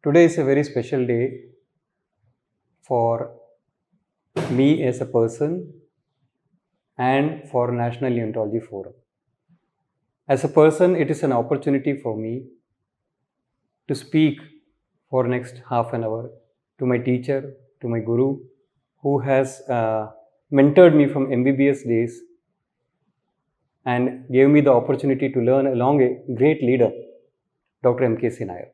Today is a very special day for me as a person and for National Neonatology Forum. As a person, it is an opportunity for me to speak for next half an hour to my teacher, to my guru, who has mentored me from MBBS days and gave me the opportunity to learn along a great leader, Dr. M K C Nair,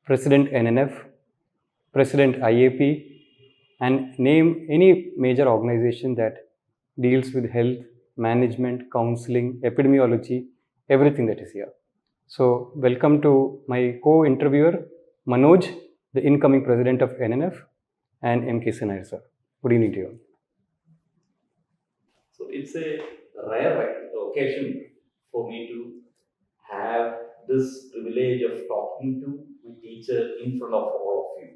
President NNF, President IAP, and name any major organization that deals with health, management, counseling, epidemiology, everything that is here. So, welcome to my co-interviewer, Manoj, the incoming president of NNF, and M K C Nair, sir. Good evening to you. So, it's a rare occasion for me to have this privilege of talking to my teacher in front of all of you.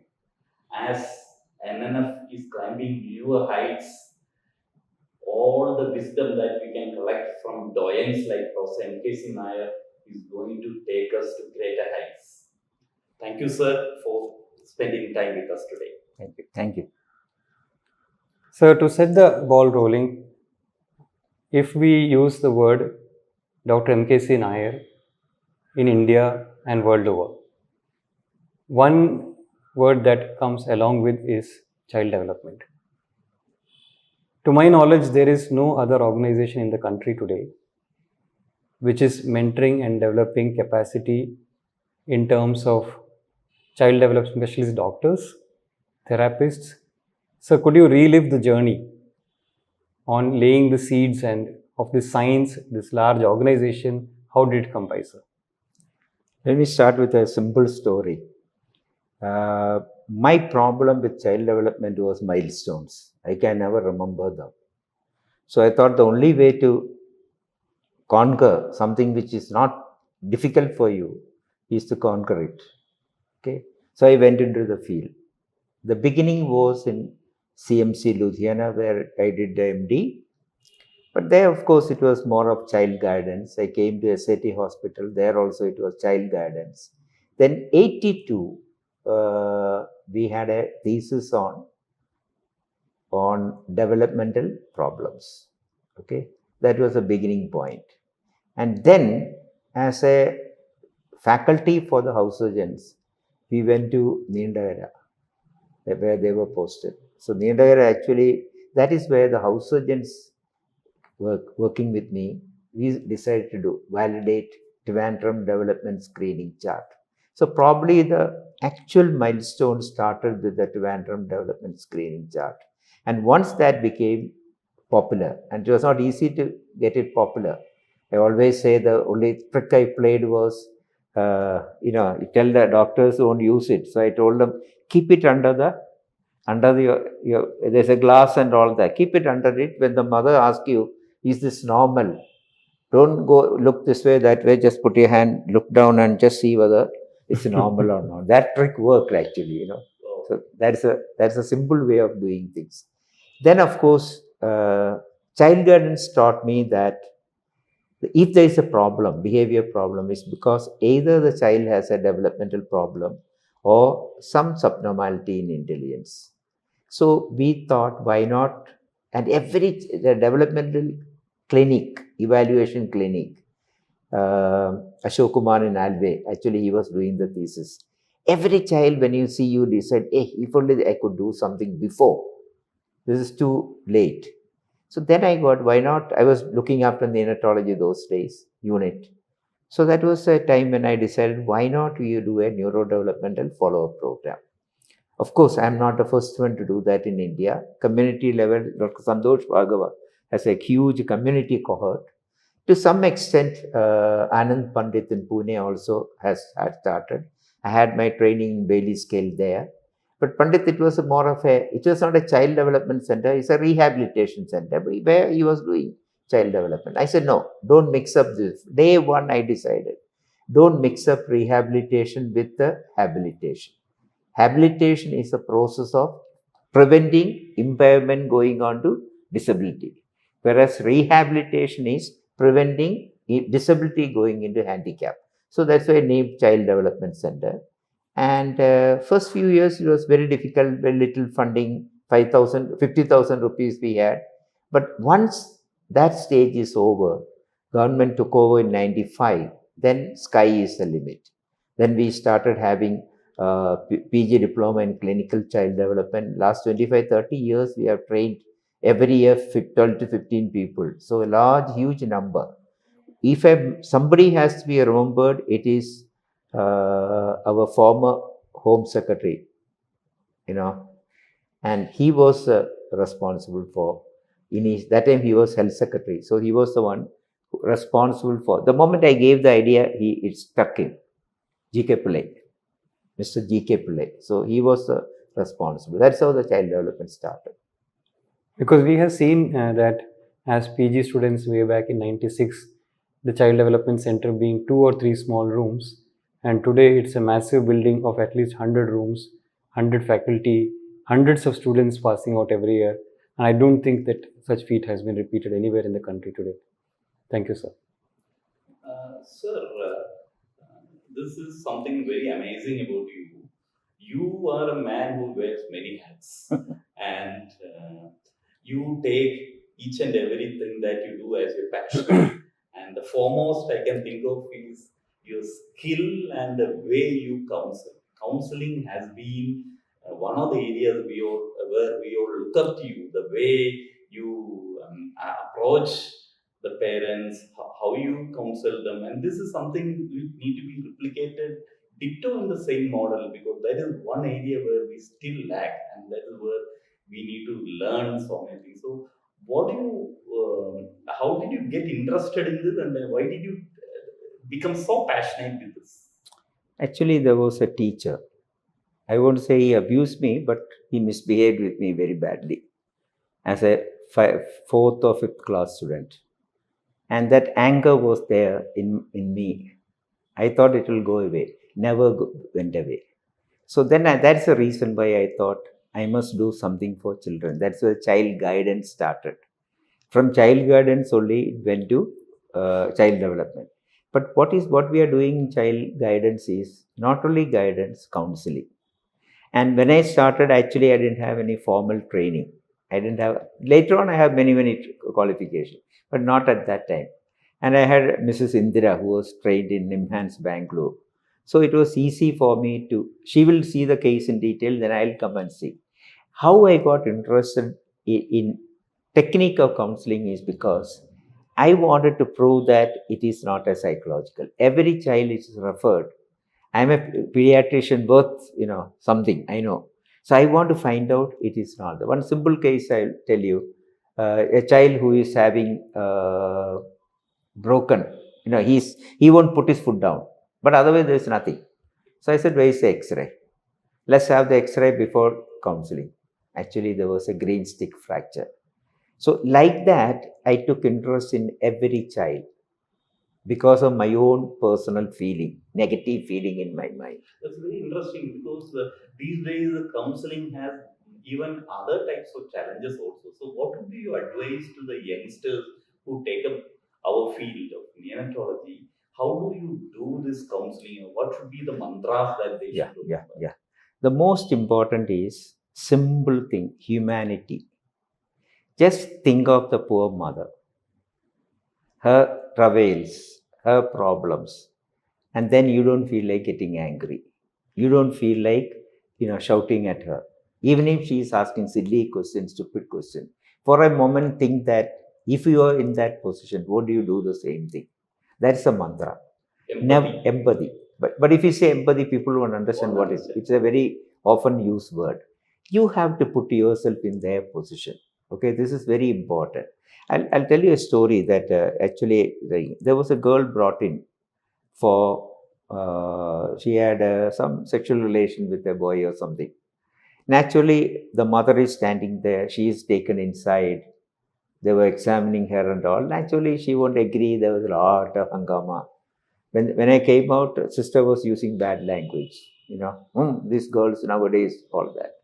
As NNF is climbing newer heights, all the wisdom that we can collect from doyens like Professor M K C Nair is going to take us to greater heights. Thank you, sir, for spending time with us today. Thank you. Thank you. So, to set the ball rolling, if we use the word Dr. M K C Nair in India and world over, one word that comes along with is child development. To my knowledge, there is no other organization in the country today which is mentoring and developing capacity in terms of child development specialist doctors, therapists. So, could you relive the journey on laying the seeds and of this science, this large organization? How did it come by, sir? Let me start with a simple story. My problem with child development was milestones. I can never remember them. So I thought the only way to conquer something which is not difficult for you is to conquer it. Okay. So I went into the field. The beginning was in CMC Ludhiana, where I did the MD. But there, of course, it was more of child guidance. I came to SAT hospital. There also it was child guidance. Then 82, we had a thesis on developmental problems. Okay, that was a beginning point. And then, as a faculty for the house surgeons, we went to Neendagara, where they were posted. So Neendagara actually, that is where the house surgeons working with me, we decided to validate Trivandrum development screening chart. So probably the actual milestone started with the Trivandrum development screening chart. And once that became popular, and it was not easy to get it popular. I always say the only trick I played was, you tell the doctors won't use it. So I told them, keep it under your there's a glass and all that. Keep it under it. When the mother asks you, is this normal? Don't go look this way, that way. Just put your hand, look down and just see whether it's normal or not. That trick worked actually, So that's a simple way of doing things. Then, of course, child guidance taught me that if there is a problem, behavior problem, it's because either the child has a developmental problem or some subnormality in intelligence. So we thought, why not? And the developmental clinic, evaluation clinic, Ashok Kumar in Alway, actually he was doing the thesis. Every child, when you see, you decide, hey, if only I could do something before. This is too late. So then I got, why not? I was looking after neonatology those days, unit. So that was a time when I decided, why not we do a neurodevelopmental follow-up program? Of course, I am not the first one to do that in India. Community level, Dr. Santosh Bhagava has a huge community cohort. To some extent, Anand Pandit in Pune also had started. I had my training in Bailey Scale there. But Pandit, it was it was not a child development center, it's a rehabilitation center where he was doing child development. I said, no, don't mix up this. Day one, I decided, don't mix up rehabilitation with the habilitation. Habilitation is a process of preventing impairment going on to disability, whereas rehabilitation is preventing disability going into handicap. So that's why I named Child Development Center. And first few years it was very difficult, very little funding, 5,000, 50,000 rupees we had. But once that stage is over, government took over in 95, then sky is the limit. Then we started having PG diploma in clinical child development. Last 25, 30 years, we have trained every year 12 to 15 people. So a large, huge number. If somebody has to be remembered, it is our former Home Secretary, and he was responsible for, that time he was Health Secretary. So he was the one responsible for, the moment I gave the idea, it stuck him, GK Pillai, Mr. GK Pillai. So he was responsible. That's how the child development started. Because we have seen that as PG students way back in 96, the Child Development Center being 2 or 3 small rooms, and today it's a massive building of at least 100 rooms, 100 faculty, hundreds of students passing out every year. And I don't think that such feat has been repeated anywhere in the country today. Thank you, sir. Sir, this is something very amazing about you. You are a man who wears many hats, and you take each and everything that you do as your passion. And the foremost I can think of is your skill and the way you counsel. Counseling has been one of the areas where we all look up to you. The way you approach the parents, how you counsel them, and this is something we need to be replicated ditto in the same model, because that is one area where we still lack, and that is where we need to learn so many things. So, how did you get interested in this, and why did you become so passionate with this? Actually, there was a teacher. I won't say he abused me, but he misbehaved with me very badly as a fourth or fifth class student. And that anger was there in me. I thought it will go away. Never went away. So then that's the reason why I thought I must do something for children. That's where child guidance started. From child guidance only it went to child development. But what we are doing in child guidance is not only guidance, counseling. And when I started, actually, I didn't have any formal training. Later on, I have many qualifications, but not at that time. And I had Mrs. Indira, who was trained in NIMHANS Bangalore. So it was easy for me she will see the case in detail, then I'll come and see. How I got interested in technique of counseling is because I wanted to prove that it is not a psychological. Every child is referred. I'm a pediatrician worth, something, I know. So I want to find out it is not. The one simple case I'll tell you, a child who is having broken, he won't put his foot down, but otherwise there's nothing. So I said, where is the X-ray? Let's have the X-ray before counseling. Actually, there was a green stick fracture. So like that, I took interest in every child because of my own personal feeling, negative feeling in my mind. That's very interesting, because these days the counseling has even other types of challenges also. So, what would be your advice to the youngsters who take up our field of neonatology? How do you do this counseling? What should be the mantras that they should do? Yeah. The most important is simple thing, humanity. Just think of the poor mother, her travails, her problems, and then you don't feel like getting angry. You don't feel like, shouting at her. Even if she is asking silly questions, stupid questions. For a moment, think that if you are in that position, would you do the same thing? That's a mantra. Empathy. But if you say empathy, people won't understand what it is. It's a very often used word. You have to put yourself in their position. Okay, this is very important. I'll tell you a story that actually there was a girl brought in for she had some sexual relation with a boy or something. Naturally, the mother is standing there. She is taken inside. They were examining her and all. Naturally, she won't agree. There was a lot of hangama. When I came out, sister was using bad language. These girls nowadays, all that.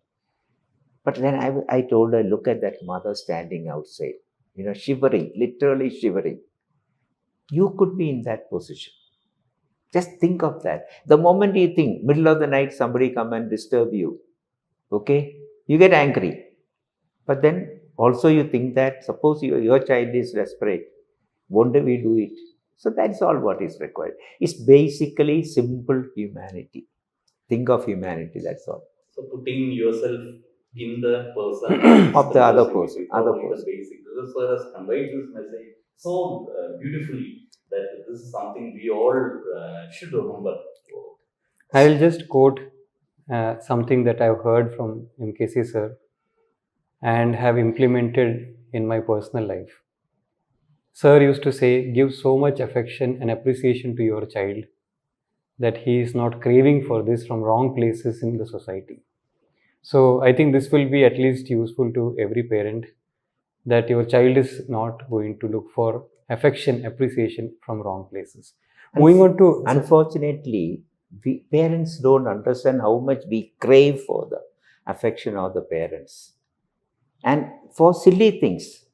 But then I told her, look at that mother standing outside, shivering, literally shivering. You could be in that position. Just think of that. The moment you think, middle of the night, somebody come and disturb you, okay, you get angry. But then also you think that suppose your child is desperate, won't we do it? So that's all what is required. It's basically simple humanity. Think of humanity, that's all. So putting yourself in the person Of the other person. The basic. This sir has conveyed this message so beautifully that this is something we all should remember. I will just quote something that I've heard from MKC sir and have implemented in my personal life. Sir used to say, give so much affection and appreciation to your child that he is not craving for this from wrong places in the society. So I think this will be at least useful to every parent, that your child is not going to look for affection, appreciation from wrong places. Moving on to... Unfortunately, parents don't understand how much we crave for the affection of the parents. And for silly things,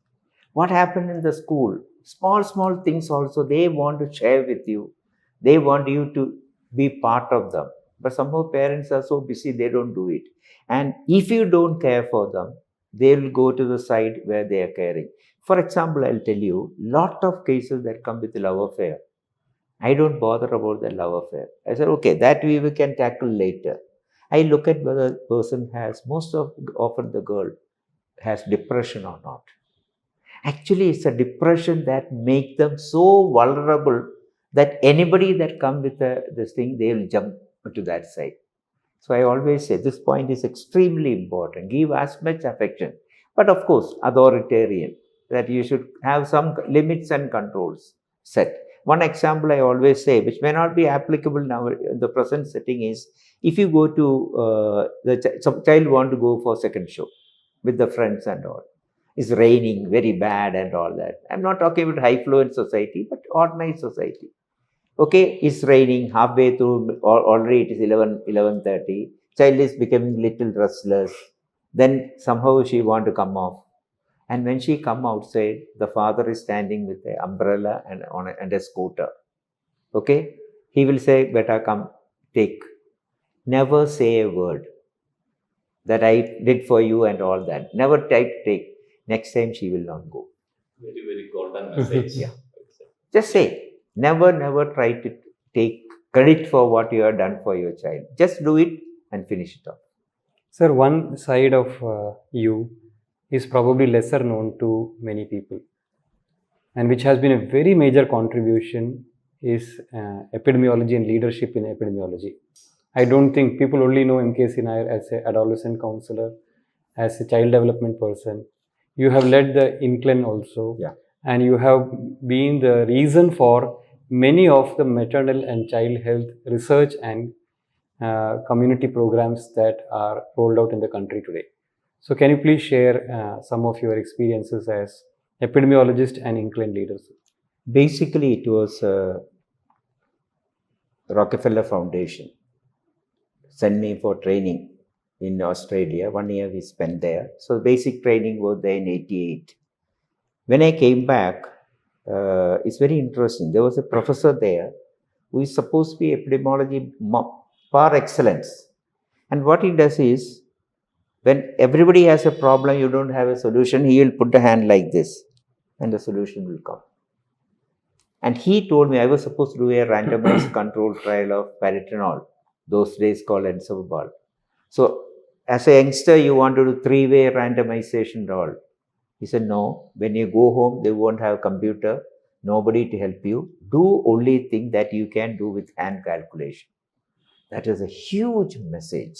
what happened in the school, small things also, they want to share with you. They want you to be part of them. But somehow parents are so busy, they don't do it. And if you don't care for them, they will go to the side where they are caring. For example, I'll tell you, lot of cases that come with love affair. I don't bother about the love affair. I said, okay, that we can tackle later. I look at whether the person has, often the girl has depression or not. Actually, it's a depression that makes them so vulnerable that anybody that comes with this thing, they will jump to that side. So I always say this point is extremely important. Give as much affection, but of course, authoritarian, that you should have some limits and controls set. One example I always say, which may not be applicable now in the present setting, is if you go to some child want to go for second show with the friends and all. It's raining very bad and all that. I'm not talking about high fluent society, but ordinary society. Okay, it's raining halfway through, already it is 11:30. Child is becoming little restless. Then somehow she want to come off. And when she come outside, the father is standing with an umbrella and a scooter. Okay, he will say, "Beta, come, take." Never say a word that I did for you and all that. Never take. Next time she will not go. Very golden message. Yeah. Just say, never try to take credit for what you have done for your child. Just do it and finish it off. Sir, one side of you is probably lesser known to many people, and which has been a very major contribution is epidemiology and leadership in epidemiology. I don't think people only know M K C Nair as an adolescent counselor, as a child development person. You have led the INCLEN also, Yeah. and you have been the reason for many of the maternal and child health research and community programs that are rolled out in the country today. So can you please share some of your experiences as epidemiologist and INCLEN leaders? Basically, it was Rockefeller Foundation sent me for training in Australia. 1 year we spent there. So basic training was there in 88. When I came back, it's very interesting. There was a professor there who is supposed to be epidemiology par excellence. And what he does is, when everybody has a problem, you don't have a solution, he will put a hand like this and the solution will come. And he told me I was supposed to do a randomized controlled trial of paritinol, those days called encephalol. So as a youngster, you want to do 3-way randomization and all. He said, no, when you go home, they won't have a computer, nobody to help you. Do only thing that you can do with hand calculation. That is a huge message.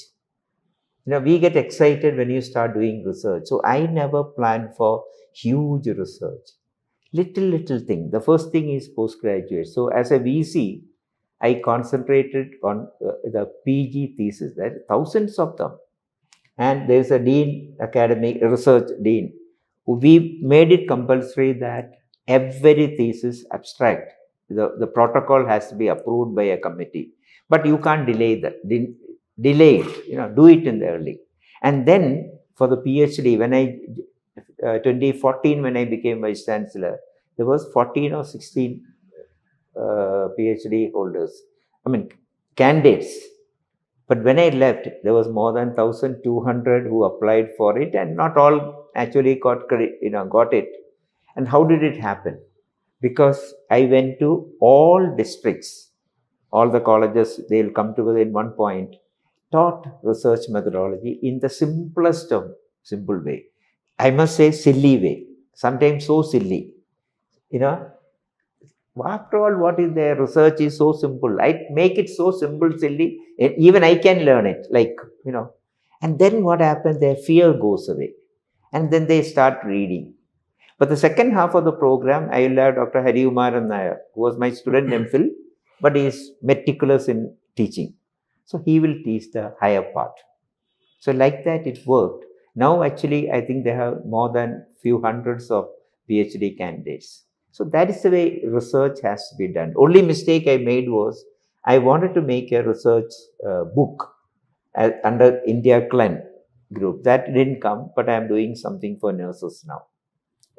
We get excited when you start doing research. So I never planned for huge research. Little thing. The first thing is postgraduate. So as a VC, I concentrated on the PG thesis. There are thousands of them. And there's a dean, academic research dean. We made it compulsory that every thesis abstract, the protocol has to be approved by a committee. But you can't delay that. Delay it, do it in the early. And then for the PhD, when 2014, when I became Vice Chancellor, there was 14 or 16 PhD holders. I mean, candidates. But when I left, there was more than 1,200 who applied for it, and not all actually got it. And how did it happen? Because I went to all districts, all the colleges, they'll come together in one point, taught research methodology in the simplest of simple way. I must say silly way, sometimes so silly. You know, after all, what is there? Research is so simple. I make it so simple, silly, even I can learn it, like, And then what happens? Their fear goes away. And then they start reading. But the second half of the program, I will have Dr. Hari Umaran Nair, who was my student MPhil, but he is meticulous in teaching. So he will teach the higher part. So like that, it worked. Now, actually, I think they have more than few hundreds of PhD candidates. So that is the way research has to be done. Only mistake I made was I wanted to make a research book under India Clen group. That didn't come, but I am doing something for nurses now,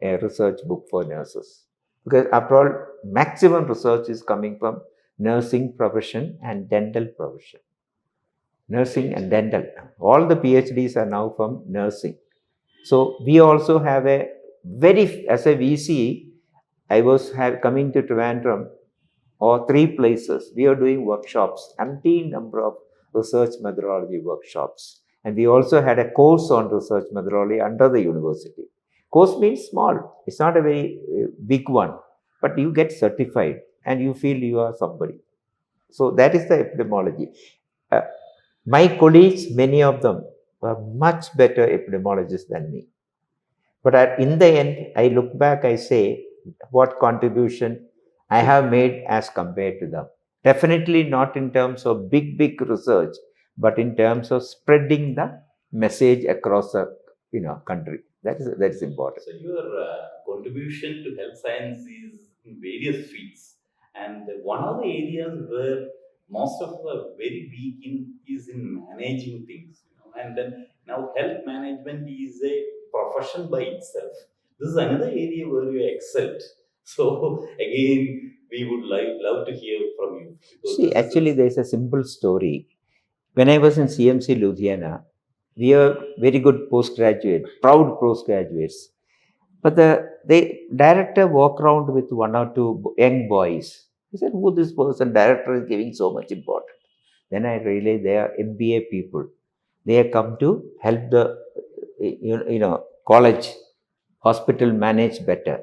a research book for nurses. Because after all, maximum research is coming from nursing profession and dental profession. Nursing and dental. All the PhDs are now from nursing. So we also have a as a VC, I was coming to Trivandrum or 3 places. We are doing workshops, empty number of research methodology workshops. And we also had a course on research methodology under the university. Course means small. It's not a very big one, but you get certified and you feel you are somebody. So that is the epidemiology. My colleagues, many of them, were much better epidemiologists than me. But in the end, I look back, I say, what contribution I have made as compared to them. Definitely not in terms of big research, but in terms of spreading the message across the country. That is important. So your contribution to health science is in various fields, and one of the areas where most of us are very weak in is in managing things. And then now health management is a profession by itself. This is another area where you excelled. So again, we would love to hear from you. See, actually, there is a simple story. When I was in CMC Ludhiana, we are very good postgraduate, proud postgraduates. But the director walked around with 1 or 2 young boys. He said, who this person, director is giving so much importance. Then I realized they are MBA people. They have come to help the college, hospital manage better.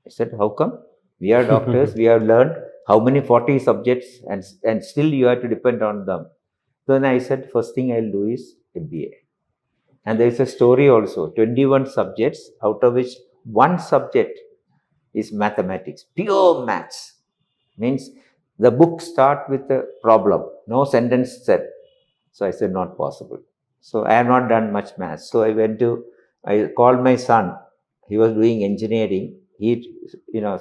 I said, how come? We are doctors, we have learned how many 40 subjects and still you have to depend on them. Then I said, first thing I'll do is MBA. And there is a story also, 21 subjects, out of which 1 subject is mathematics, pure maths. Means the book start with a problem, no sentence set. So I said, not possible. So I have not done much maths. So I called my son. He was doing engineering. He,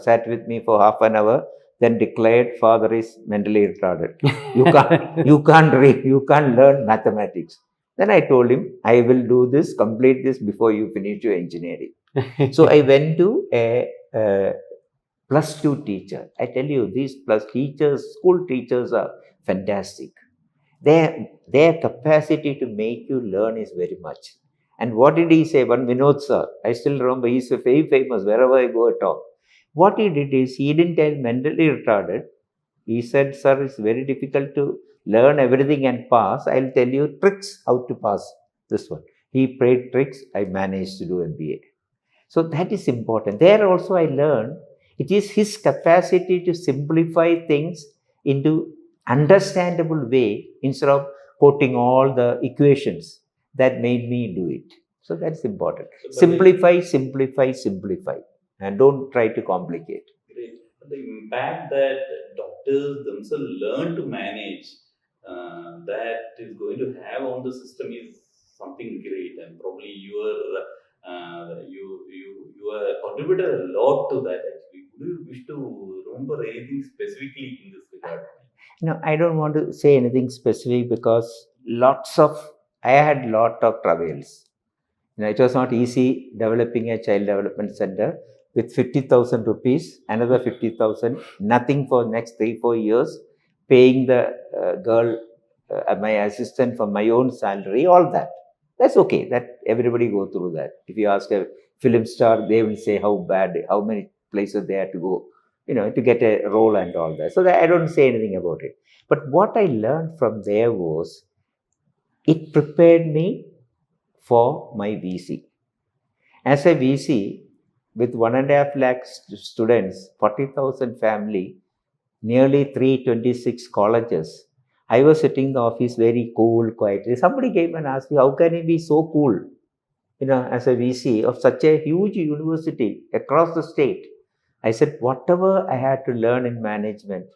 sat with me for half an hour, then declared, father is mentally retarded. You can't read, you can't learn mathematics. Then I told him, I will do this, complete this before you finish your engineering. So I went to a +2 teacher. I tell you, these school teachers are fantastic. Their capacity to make you learn is very much. And what did he say? One Vinod sir, I still remember, he's very famous wherever I go at talk. What he did is, he didn't tell mentally retarded. He said, sir, it's very difficult to learn everything and pass. I'll tell you tricks how to pass this one. He prayed tricks. I managed to do MBA. So that is important. There also I learned it is his capacity to simplify things into understandable way instead of quoting all the equations that made me do it. So that's important. Simplify, and don't try to complicate. Great. The impact that doctors themselves learn to manage that is going to have on the system is something great, and probably you contributed a lot to that. Actually, do you wish to remember anything specifically in this regard? No, I don't want to say anything specific because I had lot of travails. It was not easy developing a child development center with 50,000 rupees, another 50,000, nothing for next 3-4 years. paying the girl, my assistant from my own salary, all that. That's okay. That everybody go through that. If you ask a film star, they will say how bad, how many places they have to go, to get a role and all that. So that I don't say anything about it. But what I learned from there was it prepared me for my VC. As a VC, with 1.5 lakh students, 40,000 family, nearly 326 colleges, I was sitting in the office very cool, quietly. Somebody came and asked me, how can you be so cool, as a VC of such a huge university across the state? I said, whatever I had to learn in management,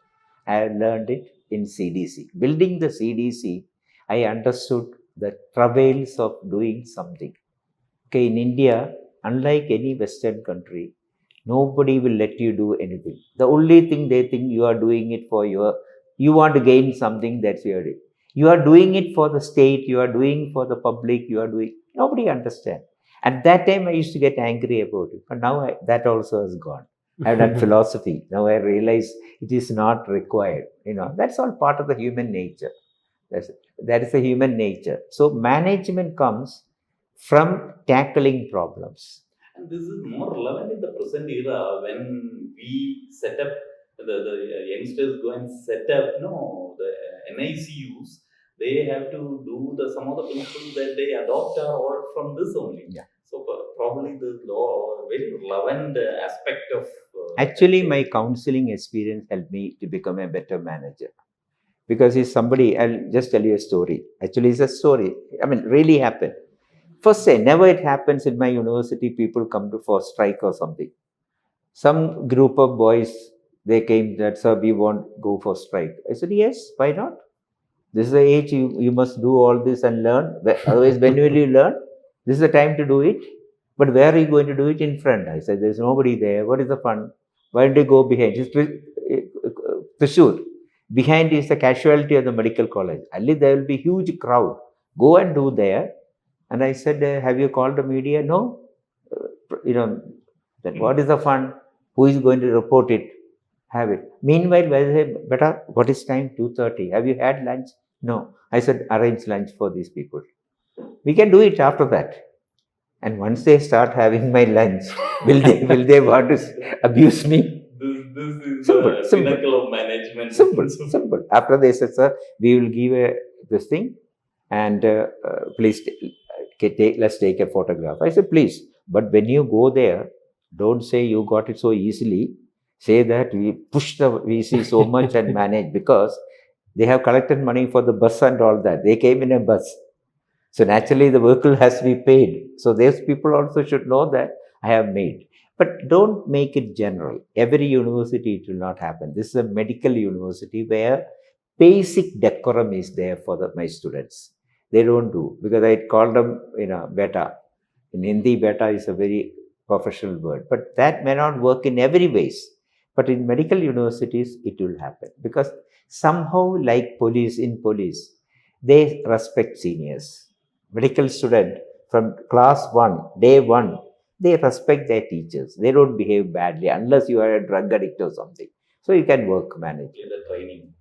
I learned it in CDC. Building the CDC, I understood the travails of doing something. Okay, in India, unlike any Western country, nobody will let you do anything. The only thing they think you are doing it for you want to gain something, that's your day. You are doing it for the state, you are doing for the public, nobody understands. At that time, I used to get angry about it, but now that also has gone. I've done philosophy. Now I realize it is not required. That's all part of the human nature. That is the human nature. So management comes from tackling problems. And this is more relevant in the present era when we set up the youngsters go and set up the NICUs. They have to do some of the principles that they adopt are all from this only. Yeah. So probably the law very relevant aspect of. Actually, my counseling experience helped me to become a better manager. Because he's somebody, I'll just tell you a story. Actually, it's a story. Really happened. First say, never it happens in my university, people come for strike or something. Some group of boys, they came that, sir, we won't go for strike. I said, yes, why not? This is the age you must do all this and learn. Otherwise, when will you learn? This is the time to do it. But where are you going to do it? In front. I said, there's nobody there. What is the fun? Why don't you go behind? It's Trishur. Behind is the casualty of the medical college. At least there will be huge crowd. Go and do there. And I said, have you called the media? No. Then what is the fun? Who is going to report it? Have it. Meanwhile, Beta, what is time? 2:30. Have you had lunch? No. I said, arrange lunch for these people. We can do it after that. And once they start having my lunch, will they want to abuse me? This is Simple, the simple. pinnacle of management. Simple. After they said, sir, we will give this thing and please let's take a photograph. I said, please. But when you go there, don't say you got it so easily. Say that we pushed the VC so much and managed, because they have collected money for the bus and all that. They came in a bus. So naturally the vehicle has to be paid. So those people also should know that I have made. But don't make it general. Every university it will not happen. This is a medical university where basic decorum is there for my students. They don't do, because I called them, beta. In Hindi, beta is a very professional word. But that may not work in every ways. But in medical universities, it will happen. Because somehow, like police, they respect seniors. Medical student from class 1, day 1, they respect their teachers. They don't behave badly unless you are a drug addict or something. So you can manage. The training.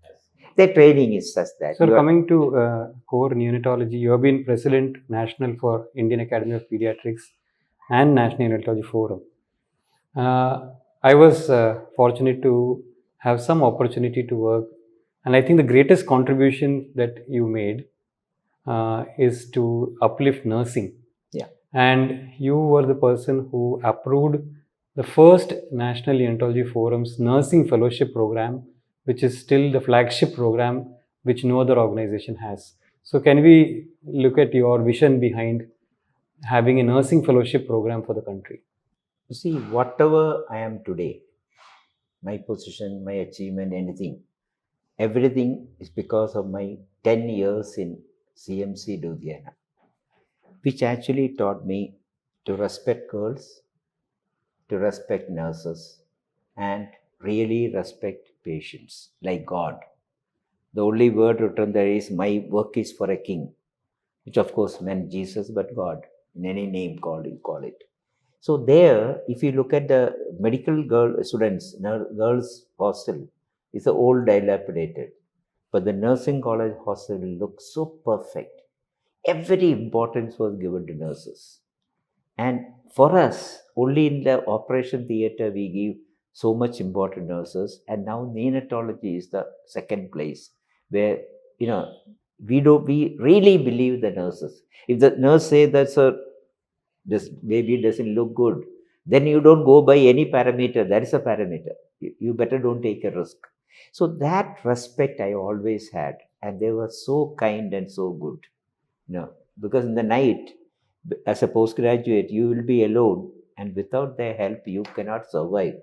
Their training is such that. So coming to core neonatology, you have been President National for Indian Academy of Pediatrics and National Neonatology Forum. I was fortunate to have some opportunity to work, and I think the greatest contribution that you made is to uplift nursing. Yeah. And you were the person who approved the first National Neonatology Forum's Nursing Fellowship Program, which is still the flagship program which no other organization has. So can we look at your vision behind having a nursing fellowship program for the country? You see, whatever I am today, my position, my achievement, anything, everything is because of my 10 years in CMC Ludhiana, which actually taught me to respect girls, to respect nurses, and really respect patients like God. The only word written there is, my work is for a king, which of course meant Jesus, but God, in any name call it. So there, if you look at the medical girls hostel, it's an old dilapidated. but the nursing college hospital looked so perfect. Every importance was given to nurses. And for us, only in the operation theater, we give so much important nurses. And now neonatology is the second place where, we really believe the nurses. If the nurse say this baby doesn't look good, then you don't go by any parameter. That is a parameter. You better don't take a risk. So that respect I always had. And they were so kind and so good. Because in the night, as a postgraduate, you will be alone, and without their help, you cannot survive.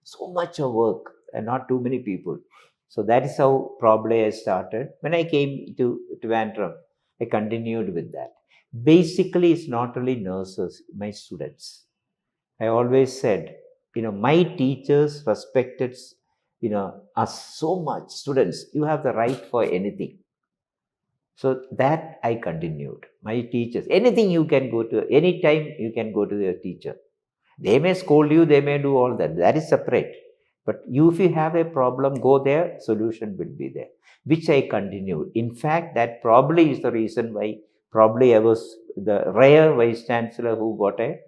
So much of work, and not too many people. So that is how probably I started. When I came to Trivandrum, I continued with that. Basically, it's not only nurses, my students. I always said, my teachers respected, us so much. Students, you have the right for anything. So that I continued. My teachers, anything you can go to, anytime you can go to your teacher. They may scold you, they may do all that. That is separate. But if you have a problem, go there, solution will be there, which I continued. In fact, that probably is the reason why probably I was the rare vice chancellor who got a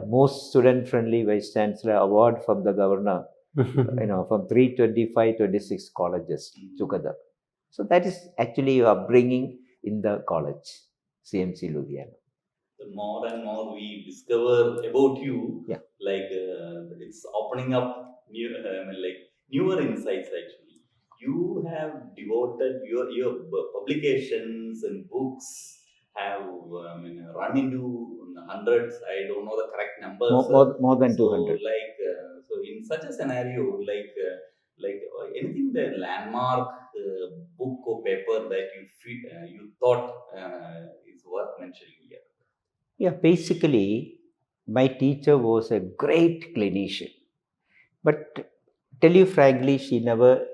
most student-friendly vice chancellor award from the governor, from 325, 26 colleges together. So that is actually your upbringing in the college, CMC Ludhiana. The more and more we discover about you, Yeah. It's opening up newer insights actually. You have devoted your publications and books have run into hundreds. I don't know the correct numbers. More than 200. So in such a scenario, anything the landmark book or paper that you thought is worth mentioning here. Yeah, basically, my teacher was a great clinician. But tell you frankly, she never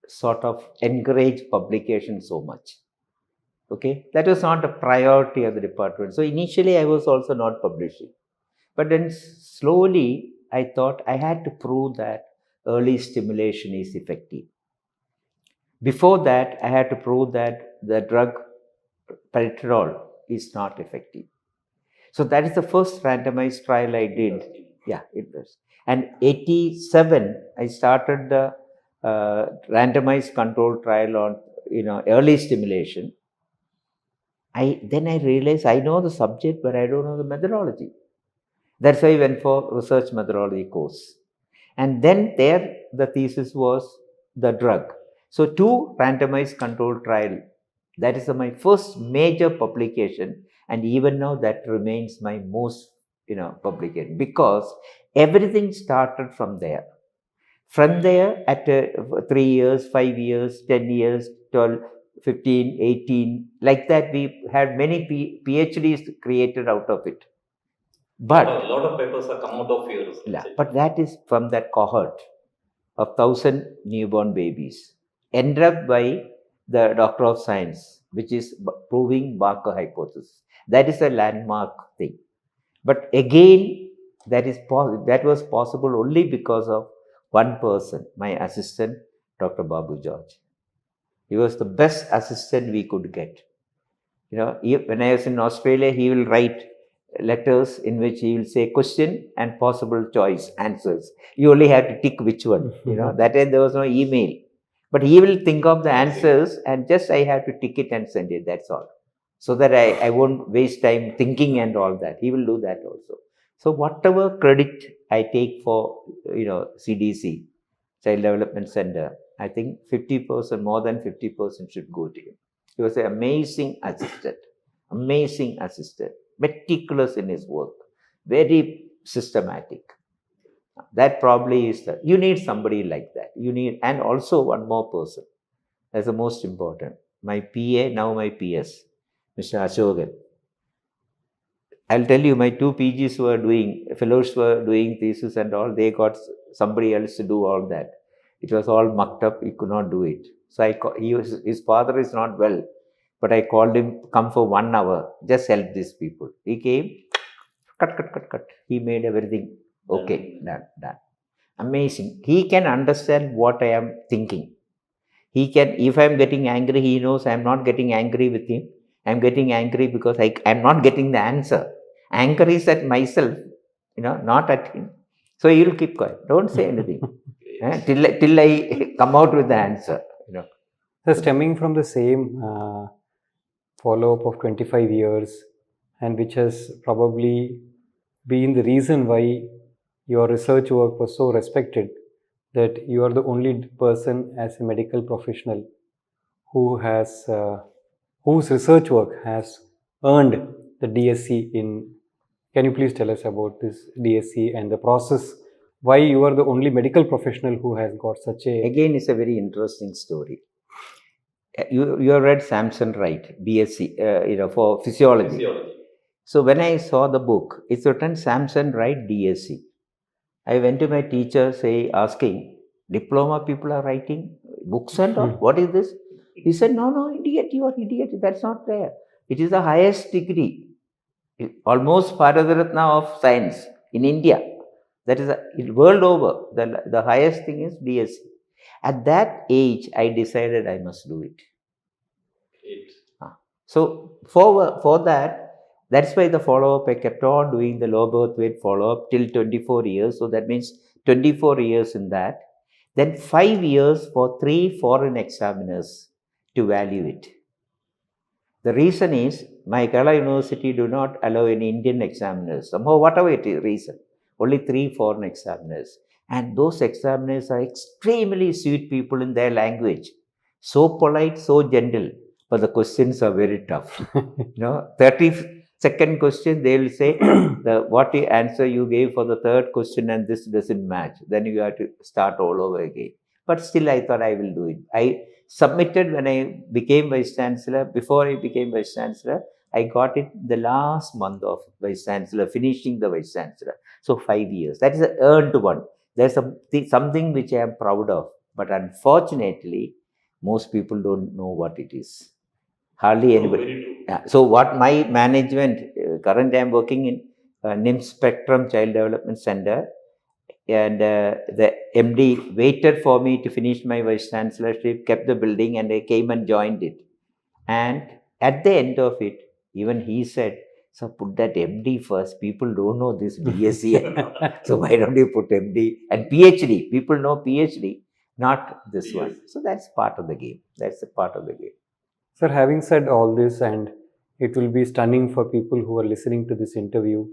sort of encouraged publication so much. Okay, that was not a priority of the department. So initially, I was also not publishing. But then slowly, I thought I had to prove that early stimulation is effective. Before that, I had to prove that the drug palitrol is not effective. So that is the first randomized trial I did. Yeah, it was. And 87, I started the randomized control trial on early stimulation. Then I realized I know the subject, but I don't know the methodology. That's why I went for research methodology course. And then there the thesis was the drug. So 2 randomized control trial. That is my first major publication, and even now that remains my most publication, because everything started from there. From there, at 3 years, 5 years, 10 years, 12, 15, 18, like that, we had many PhDs created out of it. But a lot of papers are come out of your research. Yeah, but that is from that cohort of 1,000 newborn babies, ended up by the Doctor of Science, which is proving Barker hypothesis. That is a landmark thing. But again, that was possible only because of one person, my assistant, Dr. Babu George. He was the best assistant we could get. When I was in Australia, he will write letters in which he will say question and possible choice answers. You only have to tick which one. That time there was no email. But he will think of the answers and just I have to tick it and send it. That's all. So that I won't waste time thinking and all that. He will do that also. So whatever credit I take for, CDC, Child Development Center, I think 50%, more than 50% should go to him. He was an amazing assistant, meticulous in his work, very systematic. That probably is you need somebody like that. And also one more person. That's the most important. My PA, now my PS, Mr. Ashokan. I'll tell you, my 2 PGs fellows were doing thesis and all, they got somebody else to do all that. It was all mucked up, he could not do it. So his father is not well, but I called him, come for 1 hour, just help these people. He came, cut. He made everything okay, done. Amazing. He can understand what I am thinking. He can, if I'm getting angry, he knows I'm not getting angry with him. I'm getting angry because I'm not getting the answer. Anger is at myself, not at him. So he'll keep quiet. Don't say anything till I come out with the answer. So stemming from the same follow-up of 25 years, and which has probably been the reason why your research work was so respected, that you are the only person as a medical professional who has whose research work has earned the DSc in. Can you please tell us about this DSc and the process? Why you are the only medical professional who has got such a. Again, it's a very interesting story. You have read Samson Wright, BSc, for physiology. So when I saw the book, it's written Samson Wright DSc. I went to my teacher, asking, diploma people are writing books and all. What is this? He said, no, idiot, you are idiot. That's not there. It is the highest degree, almost Bharat of science in India. That is world over. The highest thing is DSc. At that age, I decided I must do it. So for that's why the follow-up, I kept on doing the low birth weight follow-up till 24 years. So that means 24 years in that. Then 5 years for 3 foreign examiners to value it. The reason is, my Kerala University do not allow any Indian examiners. Somehow, whatever it is, reason. Only 3 foreign examiners. And those examiners are extremely sweet people in their language. So polite, so gentle. But the questions are very tough. 30-second question, they will say, what answer you gave for the third question and this doesn't match. Then you have to start all over again. But still, I thought I will do it. I submitted when I became Vice Chancellor. Before I became Vice Chancellor, I got it the last month of Vice Chancellor, finishing the Vice Chancellor. So 5 years. That is an earned one. There's something which I am proud of. But unfortunately, most people don't know what it is. Hardly anybody. So what my management, currently I am working in NIM Spectrum Child Development Center, and the MD waited for me to finish my Vice Chancellorship, kept the building, and I came and joined it. And at the end of it, even he said, so put that MD first. People don't know this DSc. So why don't you put MD and PhD? People know PhD, not this one. So that's part of the game. That's a part of the game. Sir, having said all this, and it will be stunning for people who are listening to this interview,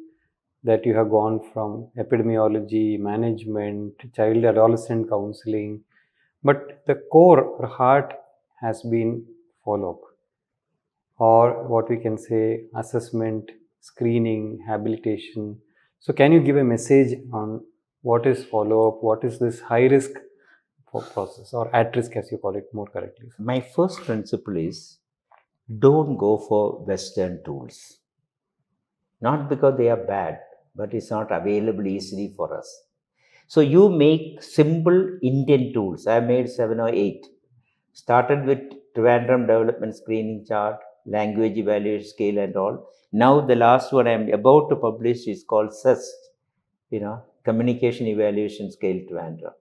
that you have gone from epidemiology, management, child adolescent counseling, but the core or heart has been follow-up, or what we can say assessment, screening, habilitation. So can you give a message on what is follow-up, what is this high risk process, or at risk as you call it more correctly? My first principle is, don't go for Western tools. Not because they are bad, but it's not available easily for us. So you make simple Indian tools. I made 7 or 8. Started with Trivandrum Development Screening Chart, Language Evaluation Scale and all. Now the last one I'm about to publish is called CES, Communication Evaluation Scale Trivandrum.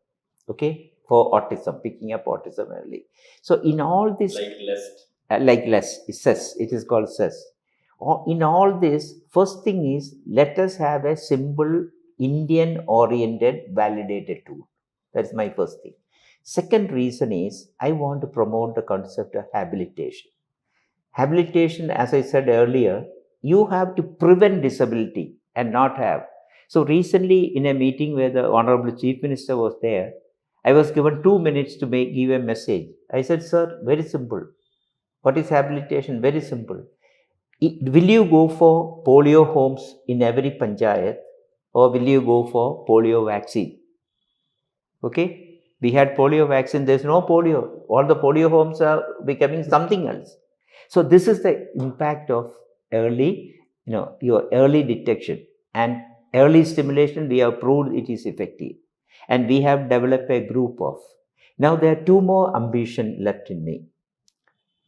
Okay? For autism, picking up autism early. So in all this... Like less, CES, it is called CES. In all this, first thing is, let us have a simple Indian-oriented validated tool. That's my first thing. Second reason is, I want to promote the concept of habilitation. Habilitation, as I said earlier, you have to prevent disability and not have. So recently, in a meeting where the Honorable Chief Minister was there, I was given 2 minutes to give a message. I said, sir, very simple. What is habilitation? Very simple. Will you go for polio homes in every panchayat, or will you go for polio vaccine? Okay? We had polio vaccine. There's no polio. All the polio homes are becoming something else. So this is the impact of early, your early detection and early stimulation. We have proved it is effective, and we have developed a group of. Now there are 2 more ambition left in me.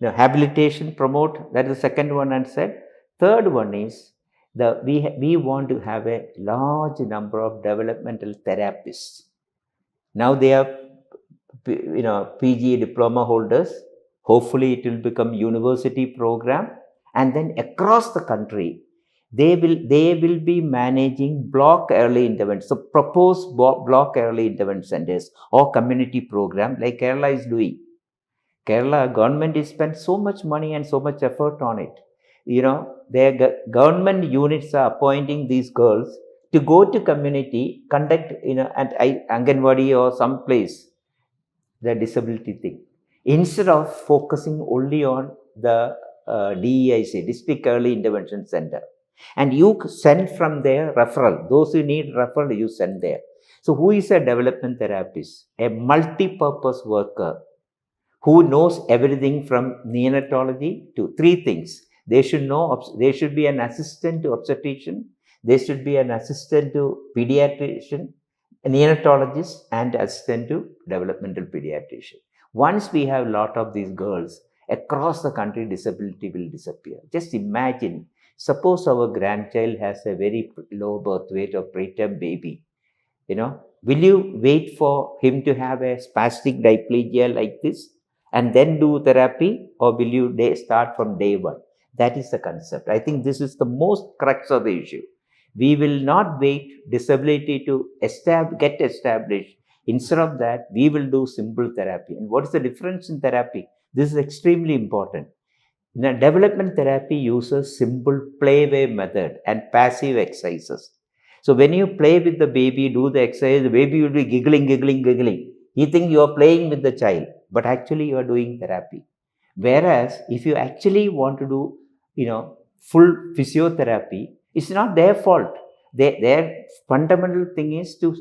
Habilitation, promote, that is the second one I said. Third one is, we want to have a large number of developmental therapists. Now they are PG diploma holders. Hopefully, it will become university program, and then across the country, they will be managing block early intervention. So, proposed block early intervention centers or community program like Kerala is doing. Kerala government has spent so much money and so much effort on it. Their government units are appointing these girls to go to community, conduct, at Anganwadi or some place, the disability thing, instead of focusing only on the DEIC, District Early Intervention Center. And you send from there referral. Those who need referral, you send there. So who is a development therapist? A multi-purpose worker who knows everything from neonatology to three things. They should be an assistant to obstetrician, they should be an assistant to pediatrician, a neonatologist, and assistant to developmental pediatrician. Once we have a lot of these girls, across the country, disability will disappear. Just imagine, suppose our grandchild has a very low birth weight or preterm baby. Will you wait for him to have a spastic diplegia like this and then do therapy, or will you start from day one? That is the concept. I think this is the most crux of the issue. We will not wait disability to get established. Instead of that, we will do simple therapy. And what is the difference in therapy? This is extremely important. Now, development therapy uses simple play-way method and passive exercises. So when you play with the baby, do the exercise, the baby will be giggling. You think you are playing with the child, but actually you are doing therapy. Whereas if you actually want to do, full physiotherapy, it's not their fault. Their fundamental thing is to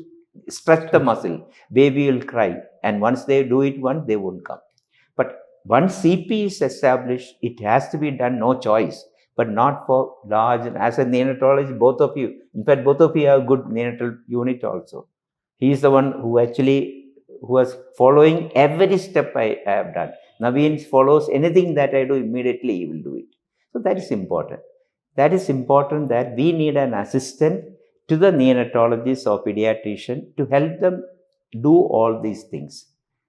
stretch the muscle. Baby will cry, and once they do it once, they won't come. But once CP is established, it has to be done, no choice, but not for large. As a neonatologist, both of you have good neonatal unit also. He is the one who was following every step I have done. Naveen follows anything that I do, immediately he will do it. So that is important. That is important, that we need an assistant to the neonatologist or pediatrician to help them do all these things.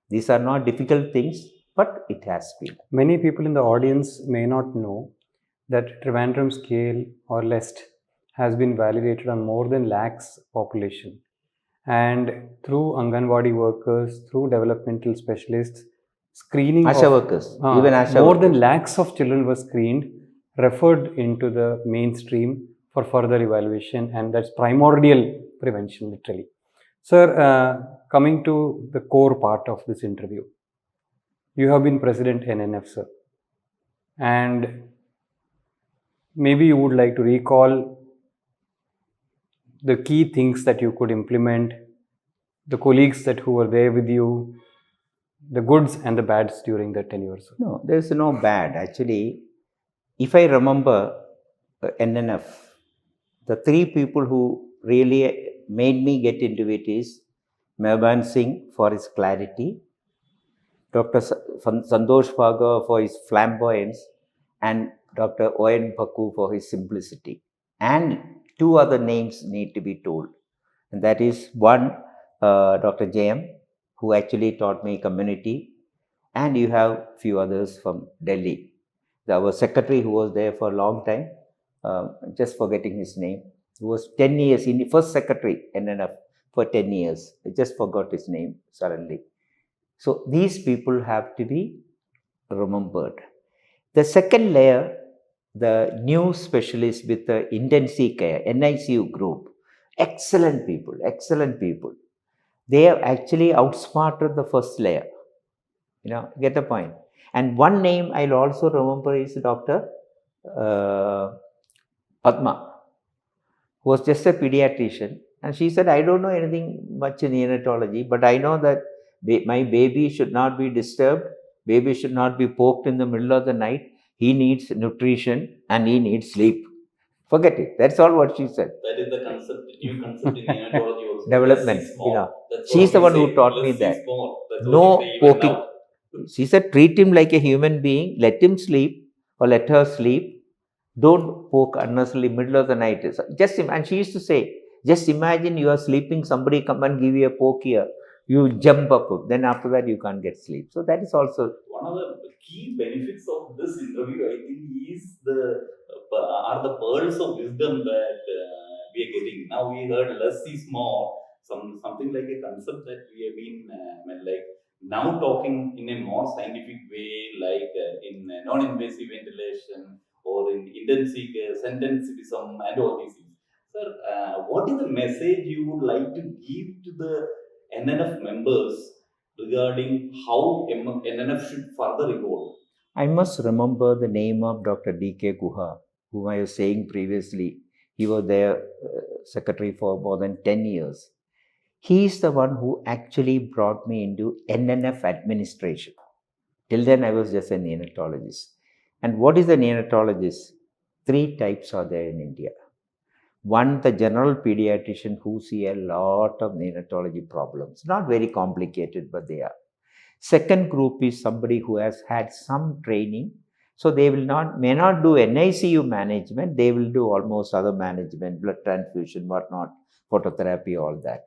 These are not difficult things, but it has been. Many people in the audience may not know that Trivandrum scale or LEST has been validated on more than lakhs population. And through Anganwadi workers, through developmental specialists, screening Asha workers, even Asha more workers. than lakhs of children were screened, referred into the mainstream for further evaluation, and that's primordial prevention, literally. Sir, coming to the core part of this interview, you have been President NNF, sir, and maybe you would like to recall the key things that you could implement, the colleagues who were there with you, the goods and the bads during that tenure, sir. No, there is no bad. Actually, if I remember NNF, the three people who really made me get into it is Mehban Singh for his clarity, Dr. Santosh Bhaga for his flamboyance, and Dr. O.N. Bhaku for his simplicity. And two other names need to be told. And that is one, Dr. JM, who actually taught me community, and you have few others from Delhi. Our secretary who was there for a long time, just forgetting his name, who was 10 years, in the first secretary NNF for 10 years. I just forgot his name suddenly. So these people have to be remembered. The second layer, the new specialists with the intensive care, NICU group, excellent people. They have actually outsmarted the first layer. Get the point. And one name I'll also remember is Dr. Padma, who was just a pediatrician. And she said, I don't know anything much in neonatology, but I know that my baby should not be disturbed. Baby should not be poked in the middle of the night. He needs nutrition and he needs sleep. Forget it. That's all what she said. That is the concept, new concept in neonatology also. Development. She's the one who taught me that. No poking. She said, treat him like a human being. Let him sleep or let her sleep. Don't poke unnecessarily middle of the night. And she used to say, just imagine you are sleeping, somebody come and give you a poke here. You jump up, then after that you can't get sleep. So that is also one of the key benefits of this interview, I think, is the pearls of wisdom that we are getting. Now we heard less is more, something like a concept that we have been like now talking in a more scientific way, like in non-invasive ventilation or in intensive sentenceism and all these things. Sir, what is the message you would like to give to the NNF members regarding how NNF should further evolve? I must remember the name of Dr. D.K. Guha, whom I was saying previously. He was their secretary for more than 10 years. He is the one who actually brought me into NNF administration. Till then, I was just a neonatologist. And what is a neonatologist? 3 types are there in India. One, the general pediatrician who see a lot of neonatology problems. Not very complicated, but they are. Second group is somebody who has had some training. So they may not do NICU management, they will do almost other management, blood transfusion, whatnot, phototherapy, all that.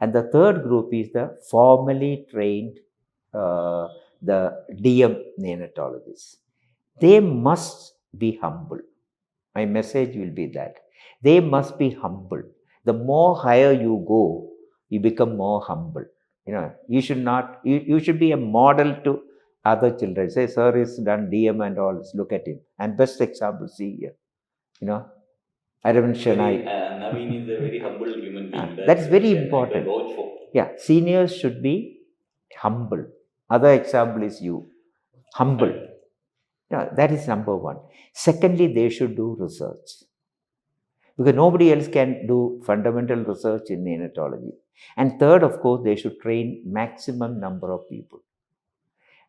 And the third group is the formally trained, the DM neonatologists. They must be humble. My message will be that. They must be humble. The more higher you go, you become more humble. You should be a model to other children. Say, sir is done DM and all, look at him. And best example, see here. Aravind Shanai. Naveen is a very humble human being. That's very important. Yeah, seniors should be humble. Other example is you. Humble. Yeah, that is number one. Secondly, they should do research. Because nobody else can do fundamental research in neonatology. And third, of course, they should train maximum number of people.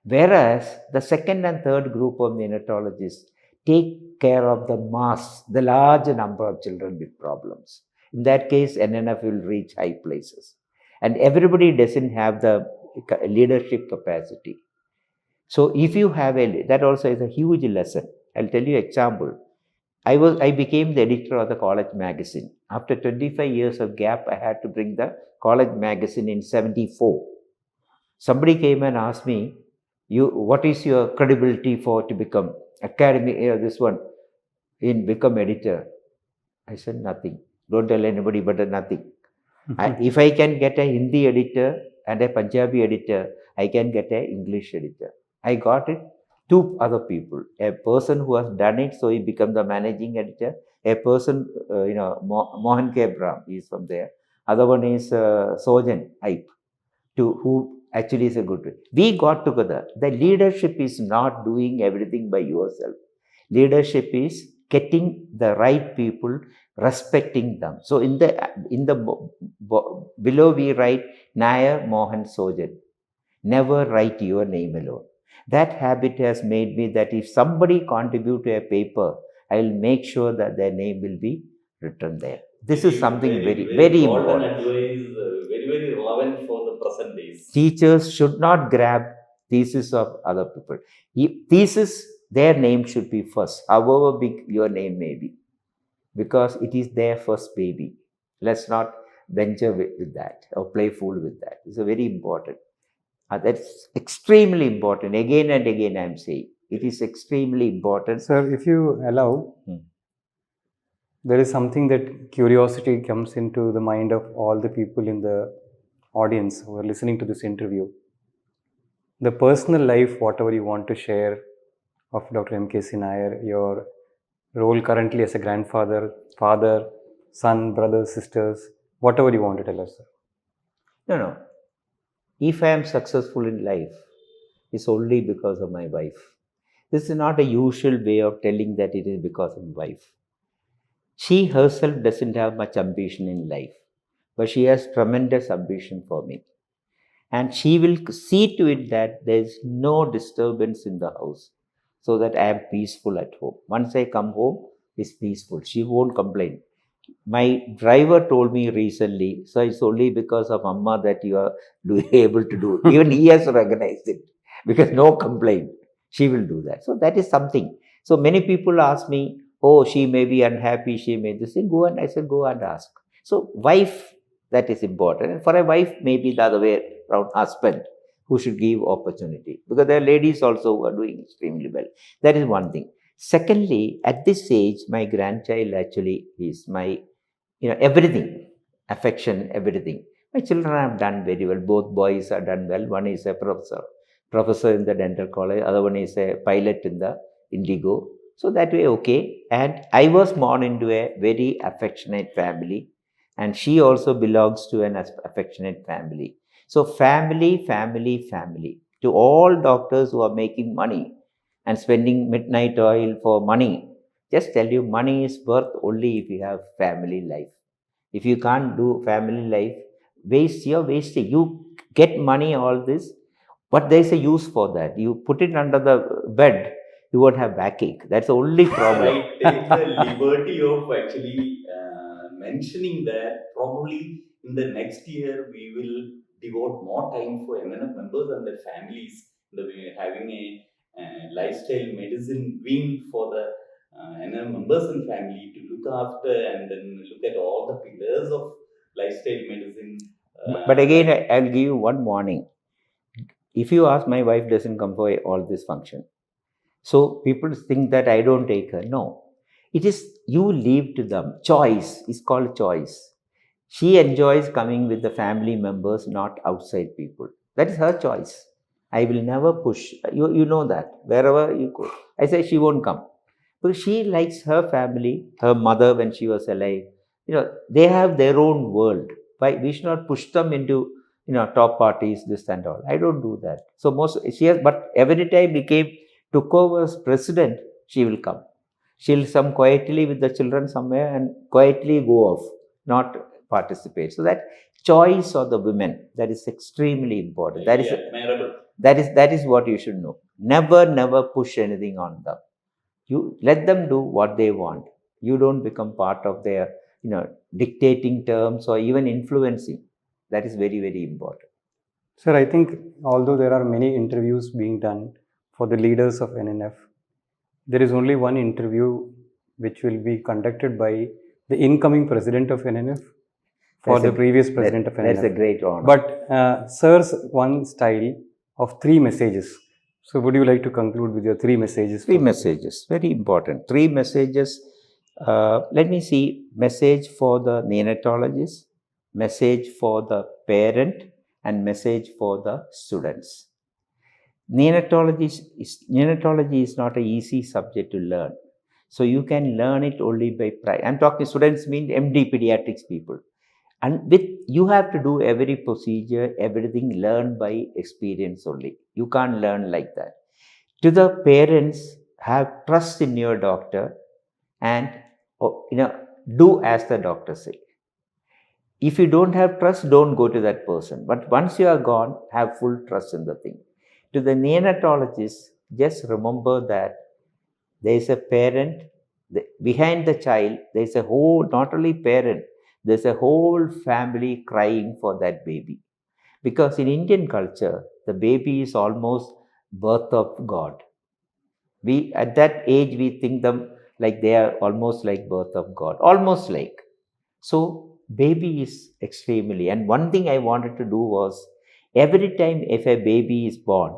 Whereas the second and third group of neonatologists take care of the mass, the large number of children with problems. In that case, NNF will reach high places. And everybody doesn't have the leadership capacity. So if you have that also is a huge lesson. I'll tell you an example. I became the editor of the college magazine. After 25 years of gap, I had to bring the college magazine in 74. Somebody came and asked me, what is your credibility to become academic, this one, become editor? I said, nothing. Don't tell anybody, but nothing. If I can get a Hindi editor and a Punjabi editor, I can get an English editor. I got it. 2 other people. A person who has done it, so he became the managing editor. A person, Mohan K. Brahm, he is from there. Other one is Sojan Aip, who actually is a good one. We got together. The leadership is not doing everything by yourself. Leadership is getting the right people, respecting them. So in the below we write Nair, Mohan, Sojan. Never write your name alone. That habit has made me that if somebody contribute to a paper, I will make sure that their name will be written there. This is something very important. Advice, very relevant for the present days. Teachers should not grab thesis of other people. Thesis, their name should be first, however big your name may be, because it is their first baby. Let's not venture with that or play fool with that. It's very important. That's extremely important. Again and again, I'm saying it is extremely important. Sir, if you allow, there is something that curiosity comes into the mind of all the people in the audience who are listening to this interview. The personal life, whatever you want to share of Dr. M K C Nair, your role currently as a grandfather, father, son, brothers, sisters, whatever you want to tell us, sir. No. If I am successful in life, it's only because of my wife. This is not a usual way of telling that it is because of my wife. She herself doesn't have much ambition in life, but she has tremendous ambition for me. And she will see to it that there is no disturbance in the house, so that I am peaceful at home. Once I come home, it's peaceful. She won't complain. My driver told me recently, so it's only because of Amma that you are able to do it. Even he has recognized it, because no complaint. She will do that. So that is something. So many people ask me, oh, she may be unhappy, she may this thing. I said, go and ask. So wife, that is important. And for a wife, maybe the other way around husband who should give opportunity, because there are ladies also who are doing extremely well. That is one thing. Secondly, at this age, my grandchild actually is my, everything, affection, everything. My children have done very well. Both boys are done well. One is a professor in the dental college. Other one is a pilot in the Indigo. So that way, okay. And I was born into a very affectionate family, and she also belongs to an affectionate family. So family, family, family. To all doctors who are making money and spending midnight oil for money, just tell you, money is worth only if you have family life. If you can't do family life, you're wasting. You get money, all this, but there's a use for that. You put it under the bed, you won't have backache. That's the only problem. I take the liberty of actually mentioning that probably in the next year we will devote more time for NNF members and their families. We're having a lifestyle medicine wing for the NNF members and family to look after and then look at all the pillars of lifestyle medicine. But again, I'll give you one warning. If you ask, my wife doesn't come for all this function. So people think that I don't take her. No. It is you leave to them. Choice is called choice. She enjoys coming with the family members, not outside people. That is her choice. I will never push. You know that. Wherever you go. I say she won't come. Because she likes her family, her mother when she was alive. They have their own world. Why we should not push them into top parties, this and all. I don't do that. So but every time took over as president, she will come. She'll come quietly with the children somewhere and quietly go off, not participate. So that choice of the women, that is extremely important. That is what you should know. Never push anything on them. You let them do what they want. You don't become part of their dictating terms or even influencing. That is very, very important. Sir, I think although there are many interviews being done for the leaders of NNF, there is only one interview which will be conducted by the incoming president of NNF for the previous president of NNF. That's a great honor. But sir's one style of 3 messages. So would you like to conclude with your 3 messages? 3 messages, very important. 3 messages. Let me see. Message for the neonatologist, message for the parent, and message for the students. Neonatology is not an easy subject to learn. So you can learn it only by practice. I'm talking students mean MD pediatrics people. And you have to do every procedure, everything learned by experience only. You can't learn like that. To the parents, have trust in your doctor and do as the doctor says. If you don't have trust, don't go to that person. But once you are gone, have full trust in the thing. To the neonatologist, just remember that there is a parent behind the child. There is a whole, not only parent, there's a whole family crying for that baby. Because in Indian culture, the baby is almost birth of God. At that age, we think them like they are almost like birth of God. Almost like. So, baby is extremely. And one thing I wanted to do was, every time if a baby is born,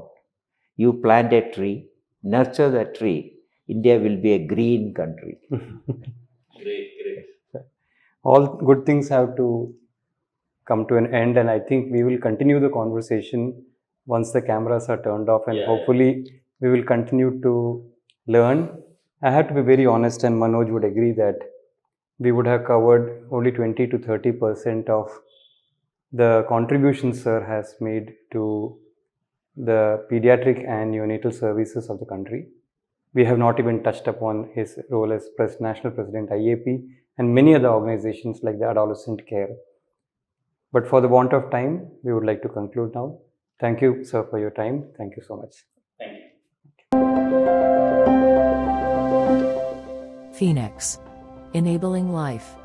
you plant a tree, nurture the tree, India will be a green country. Great. All good things have to come to an end, and I think we will continue the conversation once the cameras are turned off, and hopefully we will continue to learn. I have to be very honest, and Manoj would agree that we would have covered only 20 to 30% of the contributions sir has made to the pediatric and neonatal services of the country. We have not even touched upon his role as National President IAP and many other organizations like the Adolescent Care. But for the want of time, we would like to conclude now. Thank you, sir, for your time. Thank you so much. Thank you. Phoenix. Enabling life.